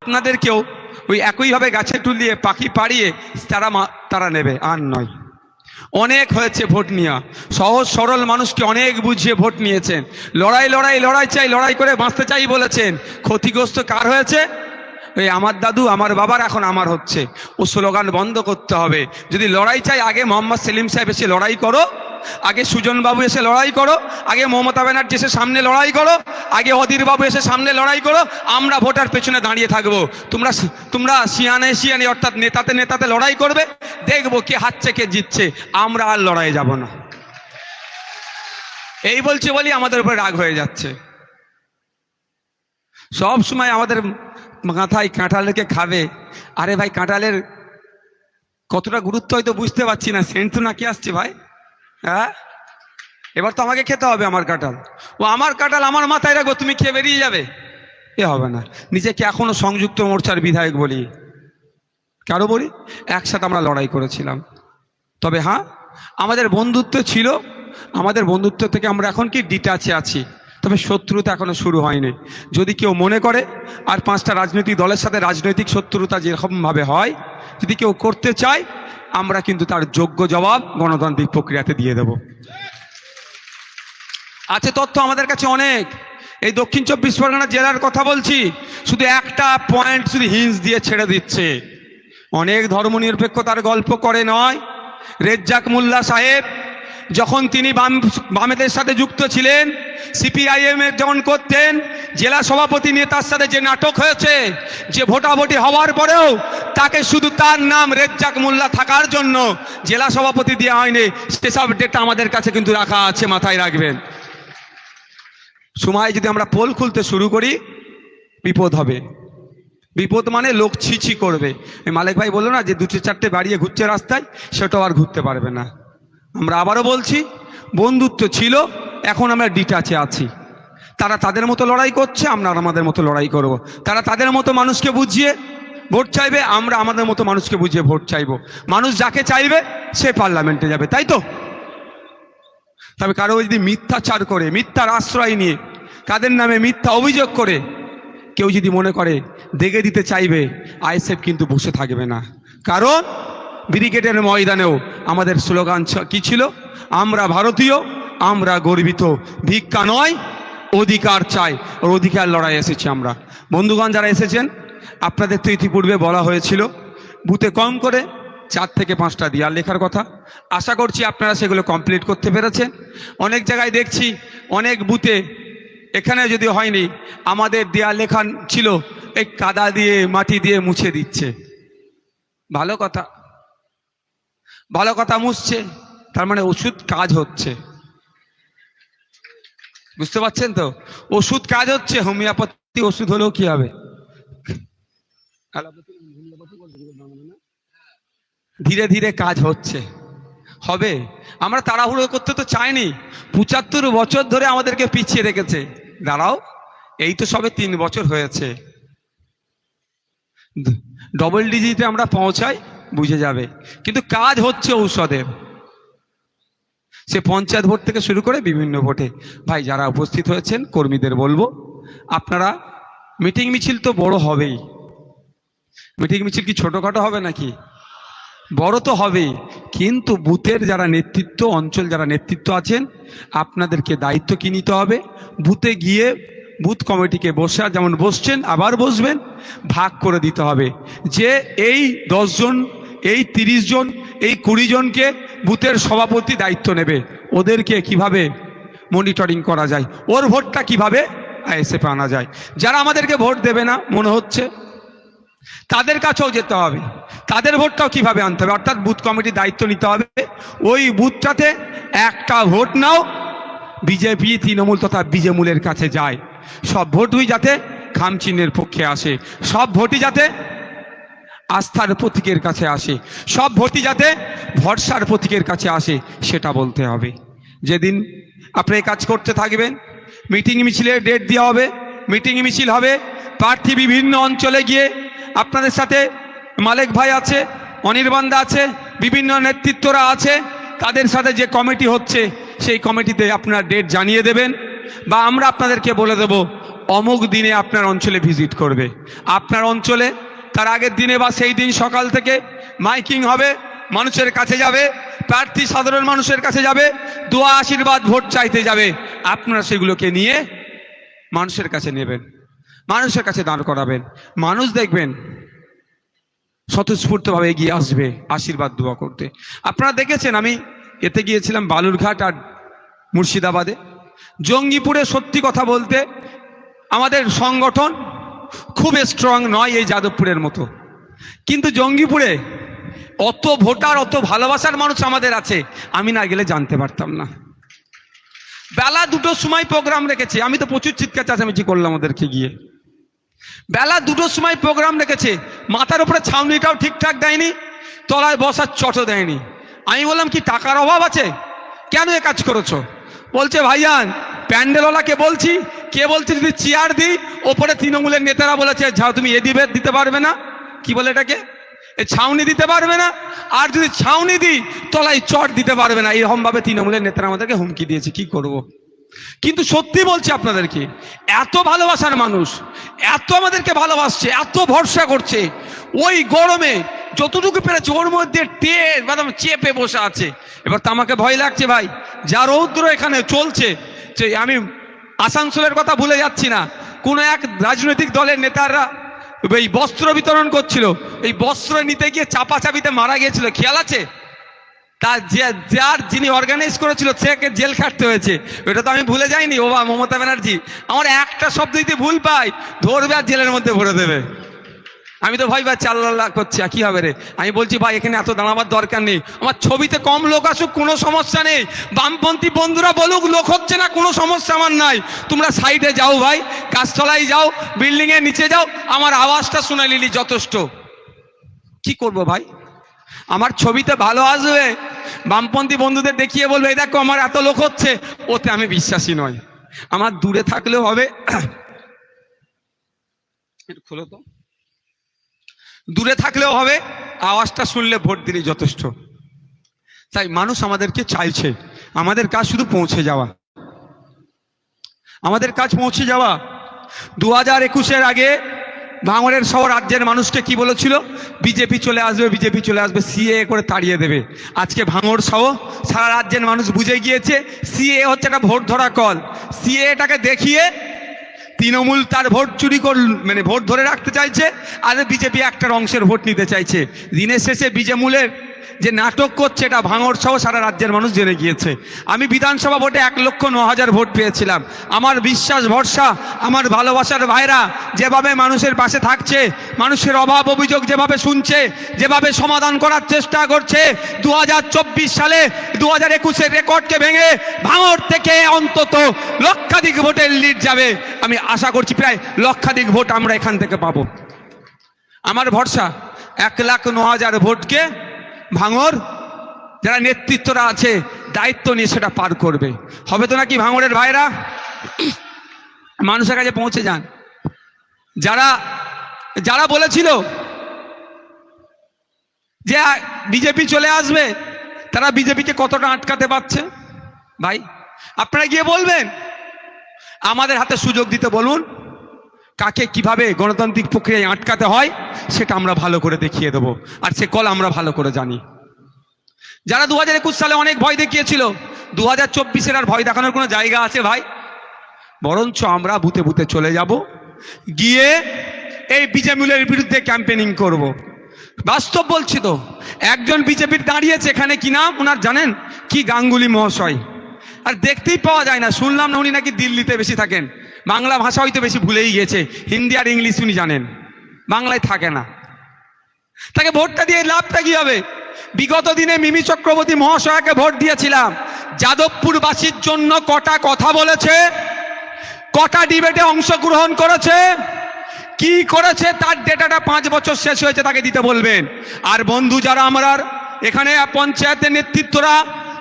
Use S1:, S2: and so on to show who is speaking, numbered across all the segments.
S1: আপনাদেরকেও ওই একইভাবে গাছে টুলিয়ে পাখি পাড়িয়ে তারা নেবে, আর নয়। অনেক হয়েছে ভোট নিয়ে, সহজ সরল মানুষকে অনেক বুঝিয়ে ভোট নিয়েছেন। লড়াই চাই, লড়াই করে বাঁচতে চাই বলেছেন। ক্ষতিগ্রস্ত কার হয়েছে? এই আমার দাদু আমার বাবার, এখন আমার হচ্ছে। ও স্লোগান বন্ধ করতে হবে। যদি লড়াই চাই, আগে মোহাম্মদ সেলিম সাহেব এসে লড়াই করো, আগে সুজন বাবু এসে লড়াই করো, আগে মমতা ব্যানার্জি এসে সামনে লড়াই করো, আগে অধীর বাবু এসে সামনে লড়াই করো। আমরা ভোটার পেছনে দাঁড়িয়ে থাকবো। তোমরা সিয়ানে অর্থাৎ নেতাতে লড়াই করবে, দেখবো কে হারছে কে জিতছে। আমরা আর লড়াই যাব না। এই বলছে বলি আমাদের উপরে রাগ হয়ে যাচ্ছে। সব সময় আমাদের মাথায় কাঁঠাল রেখে খাবে। আরে ভাই, কাঁঠালের কতটা গুরুত্ব হয়তো বুঝতে পারছি না। সেন্ট তো নাকি আসছে ভাই। হ্যাঁ, এবার তো আমাকে খেতে হবে আমার কাঁঠাল। ও আমার কাঁঠাল আমার মাথায় রাখবো, তুমি খেয়ে বেরিয়ে যাবে, এ হবে না। নিজেকে এখনো সংযুক্ত মোর্চার বিধায়ক বলি, কারো বলি, একসাথে আমরা লড়াই করেছিলাম। তবে হ্যাঁ, আমাদের বন্ধুত্ব ছিল। আমাদের বন্ধুত্ব থেকে আমরা এখন কি ডিটাচে আছি। তবে শত্রুতা এখনো শুরু হয়নি। যদি কেউ মনে করে আর 5টা রাজনৈতিক দলের সাথে রাজনৈতিক শত্রুতা যেরকমভাবে হয়, যদি কেউ করতে চায়, আমরা কিন্তু তার যোগ্য জবাব গণতান্ত্রিক প্রক্রিয়াতে দিয়ে দেব। আছে তথ্য আমাদের কাছে অনেক। এই দক্ষিণ 24 পরগনা জেলার কথা বলছি, শুধু একটা পয়েন্ট শুধু হিন্স দিয়ে ছেড়ে দিচ্ছে। অনেক ধর্মনিরপেক্ষতার গল্প করে নয়। রেজ্জাক মোল্লা সাহেব যখন তিনি বামেদের সাথে যুক্ত ছিলেন, সিপিআইএম এর যখন করতেন, জেলা সভাপতি নেতার সাথে যে নাটক হয়েছে, যে ভোটাভুটি হওয়ার পরেও তাকে শুধু তার নাম রেজ্জাক মোল্লা থাকার জন্য জেলা সভাপতি দেওয়া হয়নি, সেসব ডেটা আমাদের কাছে কিন্তু রাখা আছে, মাথায় রাখবেন। সময় যদি আমরা পোল খুলতে শুরু করি, বিপদ হবে। বিপদ মানে লোক ছিছি করবে। মালিক ভাই বললো না যে 2-4টে বাড়িয়ে ঘুরছে রাস্তায়, সেটাও আর ঘুরতে পারবে না। আমরা আবারও বলছি, বন্ধুত্ব ছিল, এখন আমরা ডিটাচে আছি। তারা তাদের মতো লড়াই করছে, আমরা আমাদের মতো লড়াই করব। তারা তাদের মতো মানুষকে বুঝিয়ে ভোট চাইবে, আমরা আমাদের মতো মানুষকে বুঝিয়ে ভোট চাইব। মানুষ যাকে চাইবে সে পার্লামেন্টে যাবে, তাই তো? তবে কারো যদি মিথ্যাচার করে, মিথ্যার আশ্রয় নিয়ে, কাদের নামে মিথ্যা অভিযোগ করে কেউ যদি মনে করে দেখে দিতে চাইবে, আইএসএফ কিন্তু বসে থাকবে না। কারণ ব্রিগেডের ময়দানেও আমাদের স্লোগান কি ছিল? আমরা ভারতীয়, আমরা গর্বিত, ভিক্ষা নয় অধিকার চাই। ওর অধিকার লড়াই এসেছি আমরা। বন্ধুগণ যারা এসেছেন, আপনাদের তো ইতিপূর্বে বলা হয়েছিল বুথে কম করে 4 থেকে 5টা দেয়াল লেখার কথা। আশা করছি আপনারা সেগুলো কমপ্লিট করতে পেরেছেন। অনেক জায়গায় দেখছি, অনেক বুথে, এখানে যদি হয়নি, আমাদের দেয়াল লেখা ছিল এই কাদা দিয়ে মাটি দিয়ে মুছে দিচ্ছে। ভালো কথা, ভালো কথা, মুছছে, তার মানে ওষুধ কাজ হচ্ছে। বুঝতে পারছেন তো? ওষুধ কাজ হচ্ছে। হোমিওপ্যাথি ওষুধ হলেও কি হবে? ধীরে ধীরে কাজ হচ্ছে, হবে। আমরা তাড়াহুড়ো করতে তো চাইনি। 75 বছর ধরে আমাদেরকে পিছিয়ে রেখেছে। দাঁড়াও, এই তো সবে 3 বছর হয়েছে। ডবল ডিজিটে আমরা পৌঁছাই, বুঝে যাবে। কিন্তু কাজ হচ্ছে ঔষধের। সে পঞ্চায়েত ভোট থেকে শুরু করে বিভিন্ন ভোটে। ভাই যারা উপস্থিত হয়েছেন, কর্মীদের বলবো, আপনারা মিটিং মিছিল তো বড় হবেই। মিটিং মিছিল কি ছোটখাটো হবে নাকি? বড় তো হবেই। কিন্তু বুথের যারা নেতৃত্ব, অঞ্চল যারা নেতৃত্ব আছেন, আপনাদেরকে দায়িত্ব কি নিতে হবে? বুথে গিয়ে বুথ কমিটিকে বসে, যেমন বসছেন আবার বসবেন, ভাগ করে দিতে হবে যে এই 10 জন, এই 30 জন, এই 20 জনকে বুথের সভাপতি দায়িত্ব নেবে। ওদেরকে কিভাবে মনিটরিং করা যায়, ওর ভোটটা কিভাবে আইএসএফ আনা যায়। যারা আমাদেরকে ভোট দেবে না মনে হচ্ছে, তাদের কাছেও যেতে হবে, তাদের ভোটটাও কিভাবে আনতে হবে। অর্থাৎ বুথ কমিটির দায়িত্ব নিতে হবে। ওই বুথটাতে একটা ভোট নাও বিজেপি, তৃণমূল তথা বিজেমূলের কাছে যায়। সব ভোটই যাতে খামচিহ্নের পক্ষে আসে, সব ভোটই যাতে আস্থার প্রতীকের কাছে আসে, সব ভোটই যাতে ভরসার প্রতীকের কাছে আসে, সেটা বলতে হবে। যেদিন আপনি কাজ করতে থাকবেন, মিটিং মিছিলের ডেট দেওয়া হবে, মিটিং মিছিল হবে, প্রার্থী বিভিন্ন অঞ্চলে গিয়ে আপনাদের সাথে মালিক ভাই আছে, অনির্বাণদা আছে, বিভিন্ন নেতৃত্বরা আছে, তাদের সাথে যে কমিটি হচ্ছে সেই কমিটিতে আপনারা ডেট জানিয়ে দেবেন, বা আমরা আপনাদেরকে বলে দেব অমুক দিনে আপনার অঞ্চলে ভিজিট করবে। আপনার অঞ্চলে তার আগের দিনে বা সেই দিন সকাল থেকে মাইকিং হবে, মানুষের কাছে যাবে, প্রার্থী সাধারণ মানুষের কাছে যাবে, দোয়া আশীর্বাদ ভোট চাইতে যাবে। আপনারা সেগুলোকে নিয়ে মানুষের কাছে নেবেন, মানুষের কাছে দাঁড় করাবেন। মানুষ দেখবেন স্বতঃস্ফূর্তভাবে এগিয়ে আসবে আশীর্বাদ দোয়া করতে। আপনারা দেখেছেন, আমি এতে গিয়েছিলাম বালুরঘাট আর মুর্শিদাবাদে। জঙ্গিপুরে সত্যি কথা বলতে আমাদের সংগঠন খুব স্ট্রং নয় এই যাদবপুরের মতো, কিন্তু জঙ্গিপুরে অত ভোটার, অত ভালোবাসার মানুষ আমাদের আছে, আমি না গেলে জানতে পারতাম না। বেলা 2টোর সময় প্রোগ্রাম রেখেছে, আমি তো প্রচুর চিৎকার চেঁচামেচি করলাম ওদেরকে গিয়ে। বেলা 2টোর সময় প্রোগ্রাম রেখেছে, মাথার উপরে ছাউনিটাও ঠিকঠাক দেয়নি, তলায় বসার চটও দেয়নি। আমি বললাম কি টাকার অভাব আছে, কেন এ কাজ করেছো? বলছে ভাইয়ান প্যান্ডেলওয়ালাকে বলছি, কে বলছে যদি চেয়ার দিই, ওপরে তৃণমূলের নেতারা বলেছে যাও তুমি এ দিতে পারবে না, কি বলে এটাকে, ছাউনি দিতে পারবে না, আর যদি ছাউনি দিই তলায় চট দিতে পারবে না। এরকম ভাবে তৃণমূলের নেতারা আমাদেরকে হুমকি দিয়েছে, কি করব। কিন্তু সত্যি বলছি আপনাদেরকে, এত ভালোবাসার মানুষ, এত আমাদেরকে ভালোবাসছে, এত ভরসা করছে, ওই গরমে যতটুকু পেরেছে ওর মধ্যে একদম চেপে বসে আছে। এবার তো আমাকে ভয় লাগছে ভাই, যা রৌদ্র এখানে চলছে, যে আমি আসানসোলের কথা ভুলে যাচ্ছি না, কোনো এক রাজনৈতিক দলের নেতারা এই বস্ত্র বিতরণ করছিল, এই বস্ত্র নিতে গিয়ে চাপাচাপিতে মারা গিয়েছিল, খেয়াল আছে? তার যার যিনি অর্গানাইজ করেছিল সেকে জেল খাটতে হয়েছে, ওটা তো আমি ভুলে যাইনি। ও বা মমতা ব্যানার্জি, আমার একটা শব্দ দিতে ভুল পাই ধরবে আর জেলের মধ্যে ভরে দেবে। আমি তো ভাই চাল্লা করছি, কি হবে রে। আমি বলছি ভাই এখানে এত দাঁড়াবার দরকার নেই, আমার ছবিতে কম লোক আসুক কোনো সমস্যা নেই, বামপন্থী বন্ধুরা বলুক লোক হচ্ছে না, কোনো সমস্যা আমার নাই। তোমরা সাইডে যাও ভাই, গাছতলায় যাও, বিল্ডিং এর নিচে যাও, আমার আওয়াজটা শুনে নিলি যথেষ্ট। কি করব ভাই, আমার ছবিতে ভালো আসবে, বামপন্থী বন্ধুদের দেখিয়ে বলবে এই দেখো আমার এত লোক হচ্ছে, ওতে আমি বিশ্বাসী নয়। আমার দূরে থাকলেও হবে, খোলো তো, দূরে থাকলেও হবে, আওয়াজটা শুনলে ভোট দিলেই যথেষ্ট। তাই মানুষ আমাদেরকে চাইছে, আমাদের কাজ শুধু পৌঁছে যাওয়া, আমাদের কাজ পৌঁছে যাওয়া। 2021-এর আগে ভাঙড়ের সহ রাজ্যের মানুষকে কি বলেছিল, বিজেপি চলে আসবে, বিজেপি চলে আসবে, সিএ করে তাড়িয়ে দেবে। আজকে ভাঙড় সহ সারা রাজ্যের মানুষ বুঝে গিয়েছে সিএ হচ্ছে একটা ভোট ধরা কল। সিএটাকে দেখিয়ে তৃণমূল তার ভোট চুরি মানে ভোট ধরে রাখতে চাইছে, আর বিজেপি একটা অংশের ভোট নিতে চাইছে। দিনের শেষে বিজেমূলের যে নাটক করছে এটা ভাঙড় সহ সারা রাজ্যের মানুষ জেনে গিয়েছে। আমি বিধানসভা ভোটে 1,09,000 ভোট পেয়েছিলাম। আমার বিশ্বাস ভরসা, আমার ভালোবাসার ভাইরা যেভাবে মানুষের পাশে থাকছে, মানুষের অভাব অভিযোগ যেভাবে শুনছে, যেভাবে সমাধান করার চেষ্টা করছে, 2024 সালে 2021-এর রেকর্ডকে ভেঙে ভাঙড় থেকে অন্তত লক্ষাধিক ভোটের লিড যাবে। আমি আশা করছি প্রায় লক্ষাধিক ভোট আমরা এখান থেকে পাবো। আমার ভরসা 1,09,000 ভোটকে ভাঙড় যারা নেতৃত্বরা আছে দায়িত্ব নিয়ে সেটা পার করবে। হবে তো নাকি ভাঙড়ের ভাইরা? মানুষের কাছে পৌঁছে যান। যারা যারা বলেছিল যে বিজেপি চলে আসবে, তারা বিজেপিকে কতটা আটকাতে পারছে ভাই, আপনারা গিয়ে বলবেন। আমাদের হাতে সুযোগ দিতে বলুন, কাকে কিভাবে গণতান্ত্রিক প্রক্রিয়ায় আটকাতে হয় সেটা আমরা ভালো করে দেখিয়ে দেবো, আর সে কল আমরা ভালো করে জানি। যারা 2021 সালে অনেক ভয় দেখিয়েছিল, 2024-এর আর ভয় দেখানোর কোনো জায়গা আছে ভাই? বরঞ্চ আমরা বুথে বুথে চলে যাব, গিয়ে এই বিজেপির বিরুদ্ধে ক্যাম্পেনিং করব। বাস্তব বলছি তো, একজন বিজেপির দাঁড়িয়েছে এখানে, কি নাম ওনার জানেন? কি গাঙ্গুলি মহাশয়। আর দেখতেই পাওয়া যায় না, শুনলাম না উনি নাকি দিল্লিতে বেশি থাকেন, বাংলা ভাষা হয়তো বেশি ভুলেই গিয়েছে, হিন্দি আর ইংলিশ উনি জানেন, বাংলায় থাকে না। তাকে ভোটটা দিয়ে লাভটা কি হবে? বিগত দিনে মিমি চক্রবর্তী মহাশয়কে ভোট দিয়েছিলাম, যাদবপুরবাসীর জন্য কটা কথা বলেছে, কটা ডিবেটে অংশগ্রহণ করেছে, কি করেছে তার ডেটাটা 5 বছর শেষ হয়েছে, তাকে দিতে বলবেন। আর বন্ধু যারা আমরা এখানে পঞ্চায়েতের নেতৃত্বরা,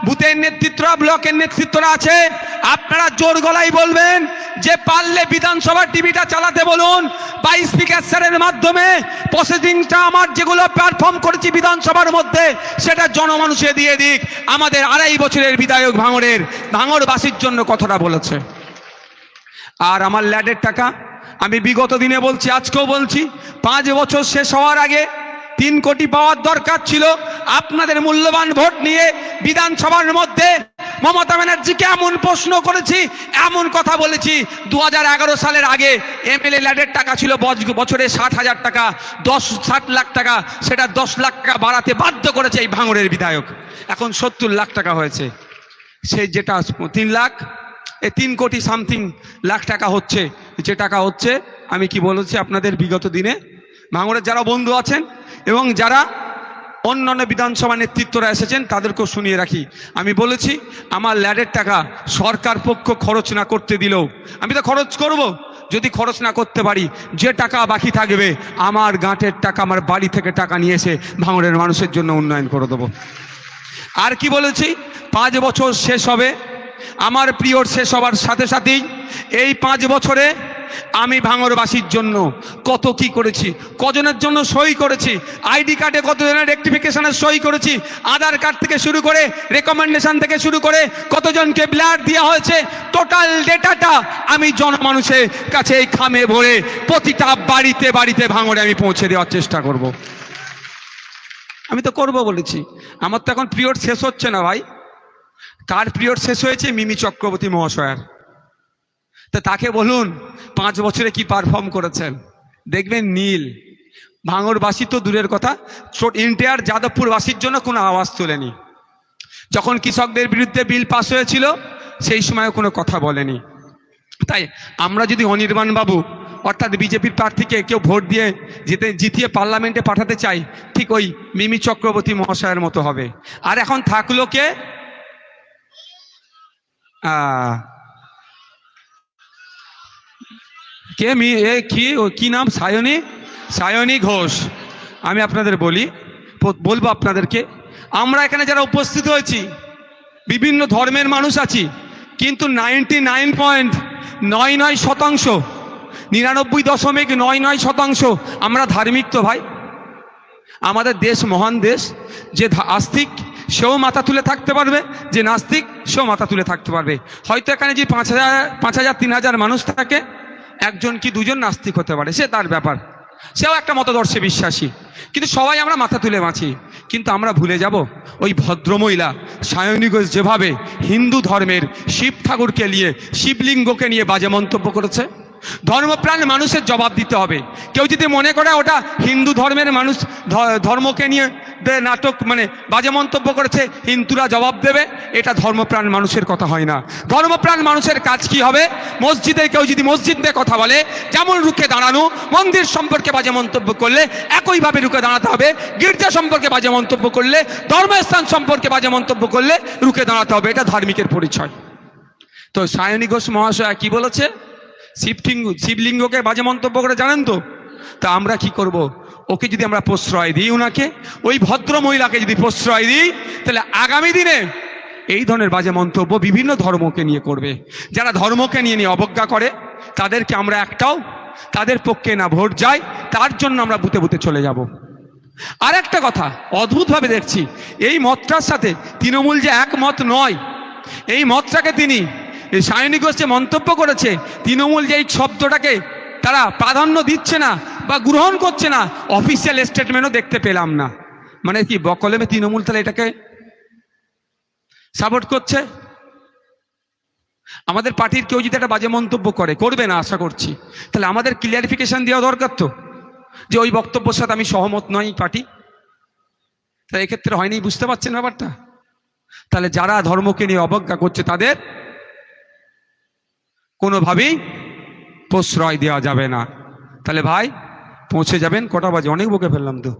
S1: বুথের নেতৃত্বরা, ব্লকের নেতৃত্বরা আছে, আপনারা জোর গলায় বলবেন যে পারলে বিধানসভার টিভিটা চালাতে বলুন, বা স্পিকার স্যারের মাধ্যমে প্রসেসিংটা আমার যেগুলো পারফর্ম করেছি বিধানসভার মধ্যে সেটা জনমানুষে দিয়ে দিক। আমাদের 2.5 বছরের বিধায়ক ভাঙড়বাসীর জন্য কথাটা বলেছে। আর আমার ল্যাডের টাকা আমি বিগত দিনে বলছি, আজকেও বলছি, 5 বছর শেষ হওয়ার আগে 3 কোটি পাওয়ার দরকার ছিল। আপনাদের মূল্যবান ভোট নিয়ে বিধানসভার মধ্যে মমতা ব্যানার্জিকে এমন প্রশ্ন করেছি, এমন কথা বলেছি। 2011 সালের আগে এমএলএ ল্যাডের টাকা ছিল বছরে 60,000 টাকা, 60 লাখ টাকা, সেটা 10 লাখ টাকা বাড়াতে বাধ্য করেছে এই ভাঙড়ের বিধায়ক। এখন 70 লাখ টাকা হয়েছে। সেই যেটা 3 লাখ, 3 কোটি সামথিং লাখ টাকা হচ্ছে, যে টাকা হচ্ছে, আমি কি বলেছি আপনাদের বিগত দিনে ভাঙড়ের যারা বন্ধু আছেন এবং যারা অন্যান্য বিধানসভা নেতৃত্বরা এসেছেন তাদেরকেও শুনিয়ে রাখি, আমি বলেছি আমার ল্যাডের টাকা সরকার পক্ষ খরচ না করতে দিলেও আমি তো খরচ করব। যদি খরচ না করতে পারি, যে টাকা বাকি থাকবে আমার গাঁটের টাকা, আমার বাড়ি থেকে টাকা নিয়ে এসে ভাঙড়ের মানুষের জন্য উন্নয়ন করে দেবো। আর কি বলেছি, 5 বছর শেষ হবে, আমার পিরিয়ড শেষ হবার সাথে সাথেই এই 5 বছরে আমি ভাঙড়বাসীর জন্য কত কি করেছি, কজনের জন্য সই করেছি, আইডি কার্ডে কতজনের রেকটিফিকেশনের সই করেছি, আধার কার্ড থেকে শুরু করে রেকমেন্ডেশন থেকে শুরু করে কতজনকে ব্লাড দেওয়া হয়েছে, টোটাল ডেটাটা আমি জনমানুষের কাছে এই খামে ভরে প্রতিটা বাড়িতে বাড়িতে ভাঙড়ে আমি পৌঁছে দেওয়ার চেষ্টা করব। আমি তো করব বলেছি। আমার তো এখন পিরিয়ড শেষ হচ্ছে না ভাই। কার পিরিয়ড শেষ হয়েছে? মিমি চক্রবর্তী মহাশয়ার। তো তাকে বলুন 5 বছরে কি পারফর্ম করেছেন, দেখবেন নীল। ভাঙড়বাসী তো দূরের কথা, এন্টায়ার যাদবপুরবাসীর জন্য কোনো আওয়াজ তোলেনি। যখন কৃষকদের বিরুদ্ধে বিল পাস হয়েছিল সেই সময় কোনো কথা বলেনি। তাই আমরা যদি অনির্বাণ বাবু অর্থাৎ বিজেপির প্রার্থীকে কেউ ভোট দিয়ে জিতিয়ে পার্লামেন্টে পাঠাতে চাই, ঠিক ওই মিমি চক্রবর্তী মহাশয়ের মতো হবে। আর এখন থাকলো কে, কে কি নাম, সায়নী ঘোষ। আমি আপনাদের বলবো আপনাদেরকে, আমরা এখানে যারা উপস্থিত হয়েছি বিভিন্ন ধর্মের মানুষ আছি, কিন্তু 99.99% 99.99% আমরা ধার্মিক। তো ভাই, আমাদের দেশ মহান দেশ, যে আস্তিক সেও মাথা তুলে থাকতে পারবে, যে নাস্তিক সেও মাথা তুলে থাকতে পারবে। হয়তো এখানে যে 5,000 3,000 মানুষ থাকে, একজন কি দুজন নাস্তিক হতে পারে, সে তার ব্যাপার, সেও একটা মতদর্শে বিশ্বাসী, কিন্তু সবাই আমরা মাথা তুলে বাঁচি। কিন্তু আমরা ভুলে যাব ওই ভদ্রমহিলা সায়নী ঘোষ যেভাবে হিন্দু ধর্মের শিব ঠাকুরকে নিয়ে, শিবলিঙ্গকে নিয়ে বাজে মন্তব্য করেছে। ধর্মপ্রাণ মানুষের জবাব দিতে হবে। কেউ যদি মনে করে ওটা হিন্দু ধর্মের মানুষ ধর্মকে নিয়ে নাটক মানে বাজে মন্তব্য করেছে, হিন্দুরা জবাব দেবে, এটা ধর্মপ্রাণ মানুষের কথা হয় না। ধর্মপ্রাণ মানুষের কাজ কি হবে? মসজিদে কেউ যদি মসজিদ নিয়ে কথা বলে, যেমন রুখে দাঁড়ানো, মন্দির সম্পর্কে বাজে মন্তব্য করলে একইভাবে রুখে দাঁড়াতে হবে। গির্জা সম্পর্কে বাজে মন্তব্য করলে, ধর্মস্থান সম্পর্কে বাজে মন্তব্য করলে রুখে দাঁড়াতে হবে। এটা ধার্মিকের পরিচয়। তো সায়নী ঘোষ মহাশয়া কি বলেছে? শিবলিঙ্গকে বাজে মন্তব্য করে, জানেন তো? তা আমরা কি করব? ওকে যদি আমরা প্রশ্রয় দিই, ওনাকে, ওই ভদ্র মহিলাকে যদি প্রশ্রয় দিই, তাহলে আগামী দিনে এই ধরনের বাজে মন্তব্য বিভিন্ন ধর্মকে নিয়ে করবে। যারা ধর্মকে নিয়ে অবজ্ঞা করে তাদেরকে আমরা একটাও তাদের পক্ষে না ভোট যায়, তার জন্য আমরা বুতে বুতে চলে যাব। আর একটা কথা অদ্ভুতভাবে দেখছি, এই মতটার সাথে তৃণমূল যে একমত নয়, এই মতটাকে তিনি সায়নী ঘোষ যে মন্তব্য করেছে, তৃণমূল যে এই শব্দটাকে তারা প্রাধান্য দিচ্ছে না বা গ্রহণ করছে না, অফিসিয়াল স্টেটমেন্টও দেখতে পেলাম না। মানে কি বকলমে তৃণমূল তাহলে এটাকে সাপোর্ট করছে? আমাদের পার্টির কেউ যদি একটা বাজে মন্তব্য করবে না আশা করছি, তাহলে আমাদের ক্লিয়ারিফিকেশন দেওয়া দরকার তো, যে ওই বক্তব্যের সাথে আমি সহমত নই পার্টি। তাই এক্ষেত্রে হয়নি, বুঝতে পারছেন ব্যাপারটা? তাহলে যারা ধর্মকে নিয়ে অবজ্ঞা করছে তাদের কোনোভাবেই প্রশ্রয় দেওয়া যাবে না। তাহলে ভাই পৌঁছে যাবেন, কটা বাজে? অনেক বকে ফেললাম তো।